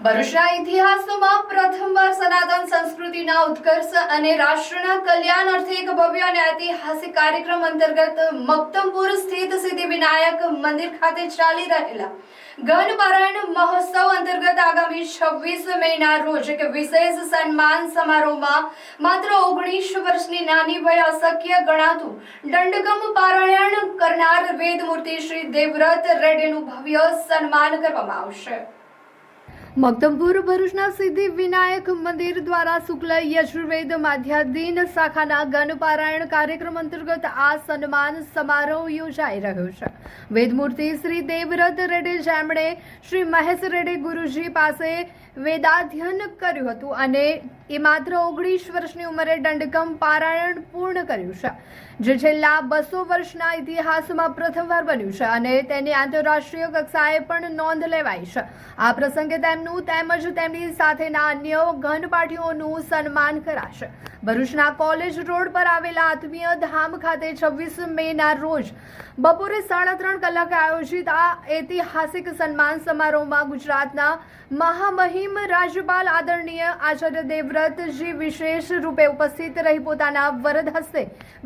ભરૂચના ઇતિહાસમાં પ્રથમવાર સનાતન સંસ્કૃતિના ઉત્કર્ષ અને રાષ્ટ્રના કલ્યાણ અર્થે એક ભવ્ય અને ઐતિહાસિક કાર્યક્રમ અંતર્ગત મક્તમપુર સ્થિત સિદ્ધિવિનાયક મંદિર ખાતે ચાલી રહેલા ઘન પારાયણ મહોત્સવ અંતર્ગત આગામી 26 મેના રોજ એક વિશેષ સન્માન સમારોહમાં માત્ર 19 વર્ષની નાની વય અશક્ય ગણાતું દંડકમ પારાયણ કરનાર વેદમૂર્તિ શ્રી દેવવ્રત રેડ્ડીનું ભવ્ય સન્માન કરવામાં આવશે। મક્તમપુર ભરૂચના સિદ્ધિ વિનાયક મંદિર દ્વારા શુક્લ યજુર્વેદ માધ્યાધીન શાખાના ગણપારાયણ કાર્યક્રમ અંતર્ગત આ સન્માન સમારોહ યોજાઈ રહ્યો છે। વેદમૂર્તિ શ્રી દેવવ્રત રેડ્ડી જેમણે શ્રી મહેશ રેડ્ડી ગુરુજી પાસે વેદાધ્યયન કર્યું હતું અને એ માત્ર 19 વર્ષની ઉંમરે દંડકમ પારાયણ પૂર્ણ કર્યું છે, જે છેલ્લા 200 વર્ષના ઇતિહાસમાં પ્રથમવાર બન્યું છે અને તેની આંતરરાષ્ટ્રીય કક્ષાએ પણ નોંધ લેવાઈ છે। આ પ્રસંગે તેમનું તેમજ તેમની સાથેના અન્ય ઘનપાઠીઓનું સન્માન કરાશે। ભરૂચના કોલેજ રોડ પર આવેલા આત્મીય ધામ ખાતે 26 મેના રોજ બપોરે 3:30 કલાકે આયોજિત આ ઐતિહાસિક સન્માન સમારોહમાં ગુજરાતના મહામહિમ રાજ્યપાલ આદરણીય આચાર્ય દેવવ્રતજી વિશેષ રૂપે ઉપસ્થિત રહી પોતાના વરદ હસ્તે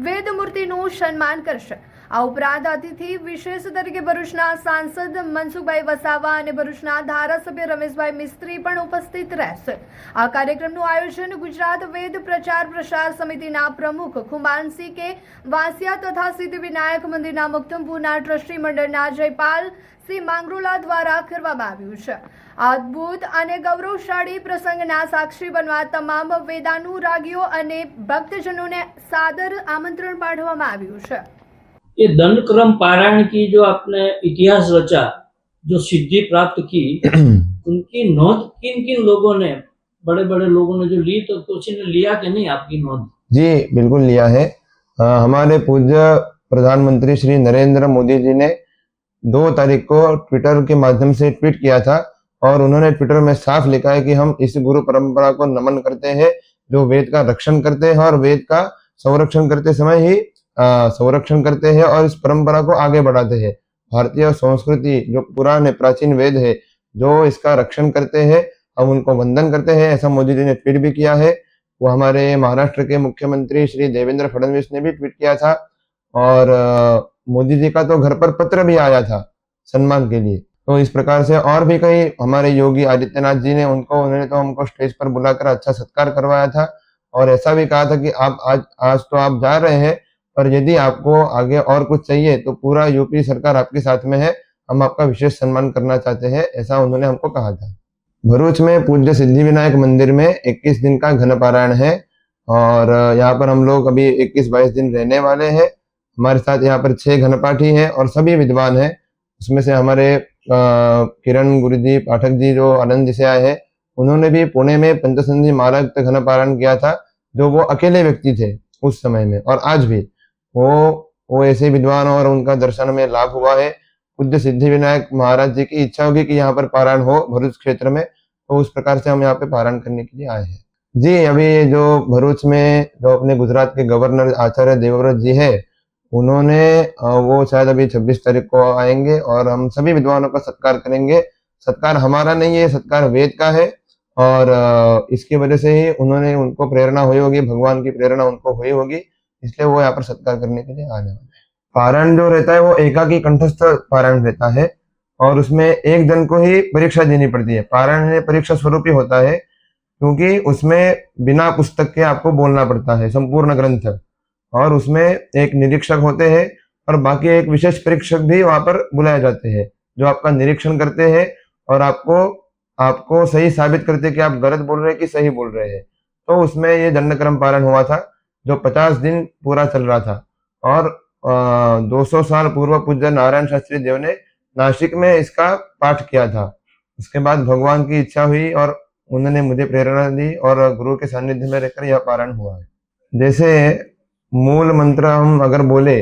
વેદમૂર્તિનું સન્માન કરશે। આ ઉપરાંત અતિથિ વિશેષ તરીકે ભરૂચના સાંસદ મનસુખભાઈ વસાવા અને ભરૂચના ધારાસભ્ય રમેશભાઈ મિસ્ત્રી પણ ઉપસ્થિત રહેશે। આ કાર્યક્રમનું આયોજન ગુજરાત વેદ પ્રચાર પ્રસાર સમિતિના પ્રમુખ ખુમાનસિંહ કે વાસિયા તથા સિદ્ધિવિનાયક મંદિરના મક્તમપુરના ટ્રસ્ટી મંડળના જયપાલ સિંહ માંગરોલા દ્વારા કરવામાં આવ્યું છે। અદ્ભુત અને ગૌરવશાળી પ્રસંગના સાક્ષી બનવા તમામ વેદાનુરાગીઓ અને ભક્તજનોને સાદર આમંત્રણ પાઠવવામાં આવ્યું છે। ये दंडक्रम पारायण की जो आपने इतिहास रचा, जो सिद्धि प्राप्त की, उनकी नोंद किन किन लोगों ने, बड़े बड़े लोगों ने जो ली, तो किसी ने लिया कि नहीं आपकी नोंद? जी बिल्कुल लिया है। हमारे पूज्य प्रधानमंत्री श्री नरेंद्र मोदी जी ने 2 तारीख को ट्विटर के माध्यम से ट्वीट किया था और उन्होंने ट्विटर में साफ लिखा है कि हम इस गुरु परंपरा को नमन करते हैं, जो वेद का रक्षण करते हैं और वेद का संरक्षण करते समय ही संरक्षण करते हैं और इस परंपरा को आगे बढ़ाते हैं। भारतीय संस्कृति जो पुराने प्राचीन वेद है, जो इसका रक्षण करते हैं, हम उनको वंदन करते हैं, ऐसा मोदी जी ने ट्वीट भी किया है। वो हमारे महाराष्ट्र के मुख्यमंत्री श्री देवेंद्र फडणवीस ने भी ट्वीट किया था और मोदी जी का तो घर पर पत्र भी आया था सम्मान के लिए। तो इस प्रकार से और भी कई हमारे योगी आदित्यनाथ जी ने उन्होंने तो हमको स्टेज पर बुलाकर अच्छा सत्कार करवाया था और ऐसा भी कहा था कि आप आज तो आप जा रहे हैं, पर यदि आपको आगे और कुछ चाहिए तो पूरा यूपी सरकार आपके साथ में है, हम आपका विशेष सम्मान करना चाहते हैं, ऐसा उन्होंने हमको कहा था। भरूच में पूज्य सिद्धिविनायक मंदिर में 21 दिन का घन पारायण है और यहाँ पर हम लोग अभी 21-22 दिन रहने वाले हैं। हमारे साथ यहाँ पर 6 घनपाठी हैं और सभी विद्वान हैं। उसमें से हमारे किरण गुरुजी पाठक जी जो आनंद से आए हैं, उन्होंने भी पुणे में पंचसंधि महाराज घन पारायण किया था, जो वो अकेले व्यक्ति थे उस समय में, और आज भी वो ऐसे विद्वान और उनका दर्शन में लाभ हुआ है। पूज्य सिद्धिविनायक महाराज जी की इच्छा होगी कि यहाँ पर पारायण हो भरूच क्षेत्र में, तो उस प्रकार से हम यहाँ पे पारायण करने के लिए आए हैं। जी अभी जो भरूच में जो अपने गुजरात के गवर्नर आचार्य देवव्रत जी है, उन्होंने वो शायद अभी 26 तारीख को आएंगे और हम सभी विद्वानों का सत्कार करेंगे। सत्कार हमारा नहीं है, सत्कार वेद का है और इसकी वजह से ही उन्होंने उनको प्रेरणा हुई होगी, भगवान की प्रेरणा उनको हुई होगी, इसलिए वो यहाँ पर सत्कार करने के लिए आने वाले हैं। पारायण जो रहता है वो एकाकी कंठस्थ पारायण रहता है और उसमें एक जन को ही परीक्षा देनी पड़ती है। पारायण परीक्षा स्वरूप ही होता है क्योंकि उसमें बिना पुस्तक के आपको बोलना पड़ता है संपूर्ण ग्रंथ, और उसमें एक निरीक्षक होते हैं और बाकी एक विशेष परीक्षक भी वहां पर बुलाए जाते हैं, जो आपका निरीक्षण करते हैं और आपको सही साबित करते हैं कि आप गलत बोल रहे हैं कि सही बोल रहे हैं। तो उसमें ये दंडक्रम पारायण हुआ था जो 50 दिन पूरा चल रहा था और 200 साल पूर्व पूज्य नारायण शास्त्री देव ने नासिक में इसका पाठ किया था। उसके बाद भगवान की इच्छा हुई और उन्होंने मुझे प्रेरणा दी और गुरु के सानिध्य में रहकर यह पारायण हुआ है। जैसे मूल मंत्र हम अगर बोले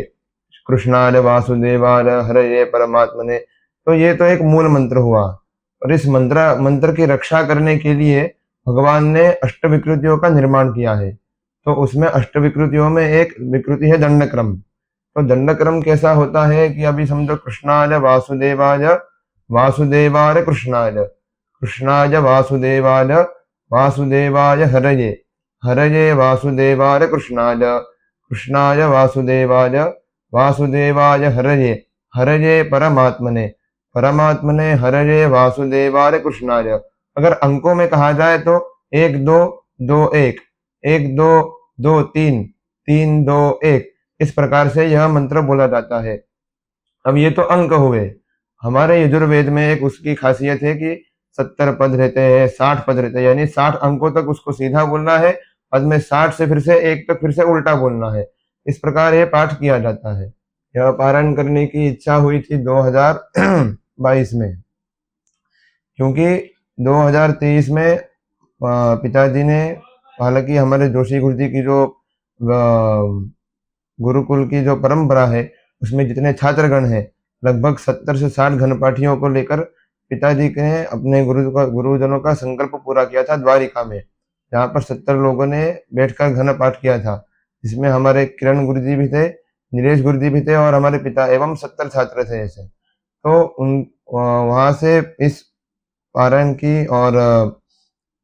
कृष्णाय वासुदेवाय हरये परमात्मने, तो ये तो एक मूल मंत्र हुआ और इस मंत्र की रक्षा करने के लिए भगवान ने अष्टविकृतियों का निर्माण किया है। तो उसमें अष्टविकृतियों में एक विकृति है दंडक्रम। तो दंडक्रम कैसा होता है कि अभी समझो कृष्णाय वासुदेवाय वासुदेवाय कृष्णाय, कृष्णाय वासुदेवाय वासुदेवाय हरये हरये वासुदेवाय कृष्णाय कृष्णाय वासुदेवाय वासुदेवाय हरये हरये परमात्मने परमात्मने हरये वासुदेवाय कृष्णाय। अगर अंकों में कहा जाए तो 1 2 2 1 1 2 2 3 3 2 1 इस प्रकार से यह मंत्र बोला जाता है। अब ये तो अंक हुए। हमारे यजुर्वेद में एक उसकी खासियत है कि 70 पद रहते हैं, 60 पद रहते हैं, यानी 60 अंकों तक उसको सीधा बोलना है, पद में 60 से फिर से 1 तक फिर से उल्टा बोलना है। इस प्रकार ये पाठ किया जाता है। यह पारायण करने की इच्छा हुई थी 2022 में, क्योंकि 2023 में पिताजी ने, हालांकि हमारे जोशी गुरुजी की जो गुरुकुल की जो परंपरा है उसमें जितने छात्रगण हैं लगभग 70 से 60 घनपाठियों को लेकर पिताजी ने अपने गुरुजनों का संकल्प पूरा किया था द्वारिका में, जहाँ पर 70 लोगों ने बैठकर घन पाठ किया था, जिसमें हमारे किरण गुरुजी भी थे, नीलेश गुरुजी भी थे और हमारे पिता एवं 70 छात्र थे ऐसे। तो उन वहाँ से इस पारायण की और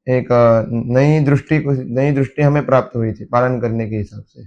एक नई दृष्टि हमें प्राप्त हुई थी पारायण करने के हिसाब से।